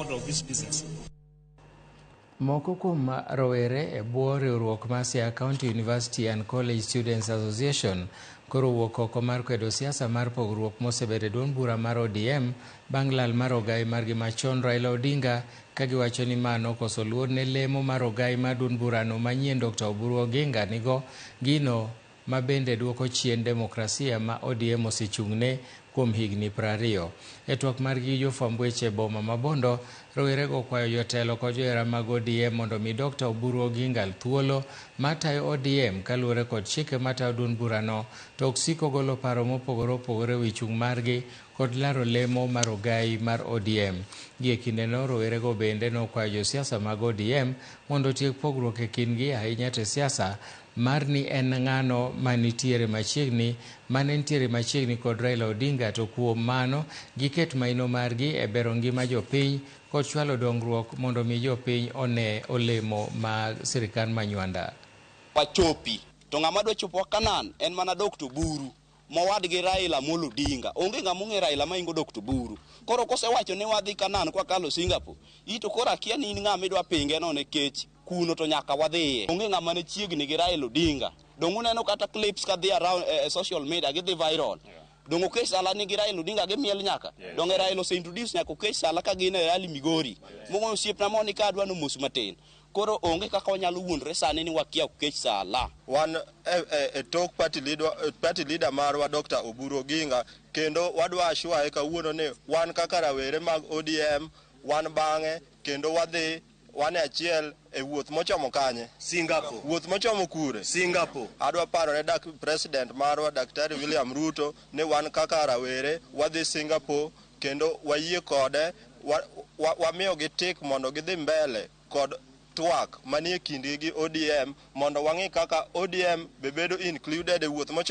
model of this business. Moko kuom rowere e bwo riwruok mar Siaya County University and College Students Association koro wuok oko mar kwedo siasa mar pogruok mosebede duond bura mar ODM bang' lal mar ogai margi machon Raila Odinga, ka giwacho ni mano koso luor ne lemo mar ogai mar duond burano manyien Dr. Oburu Oginga nigo gino ma bende duoko chien demokrasia ma ODM osechung'ne kuom higni 20. E twak margi jofwamb weche boma ma Bondo, rowerego kwayo jotelo kod johera mag ODM mondo mi Dr. Oburu Oginga thuolo matayo ODM kaluwore kod chike matayo duond burano, to ok siko golo paro mopogore opogore wi chung' margi kod laro lemo mar ogai mar ODM. Gie kindeno, rowerego bende nokwayo josiasa mag ODM mondo otiek pogruok e kindgi ahinya te siasa mar ni en ng'ano manitiere machiegni kod Raila Odinga, to kuom mano giket maino margi e bero ngima jopiny kod chwalo dongruok mondo mi jopiny one olemo mag sirikal manywanda. Wachopi to ng'ama dwa chopo kanan en mana Dr. Oburu mowadgi Raila Molo Odinga. Onge ng'ama ong'e Raila maingo Dr. Oburu. Koro kosewacho ni wadhi kanan kwa kalo Singapore, ito koro akia ni ng'ama idwa pinge no nekech kuno to nyaka wadhiye. Onge ng'ama ne chiegni gi Raila Odinga. Dong uneno kata clips ka dhi around social media gidhi viral. Dong okech sala ni gi Raila Odinga gi miel nyaka. Dong Raila ose introduce nyaka okech sala ka gin e rally Migori. Mongo osiepna moni ka adwa no mos matin. Koro onge kaka wanyalo wuondre sani ni wakia okech sala. Wan talk party leader marwa Dr. Oburu Oginga, kendo wadwa ashwaye kawuono ni wan kaka rawere mag ODM wan bang'e kendo wadhi wane achiel e wuoth mochomo kanye Singapore. Wuoth mochomo kure Singapore. Adwa paro ne president marwa Daktari William Ruto ni wan kaka rawere wadhi Singapore kendo wayie kode wamiyo gi tik mondo gidhi mbele kod twak manie kindgi gi ODM mondo wang'i kaka ODM bebedo included e wuoth mochomo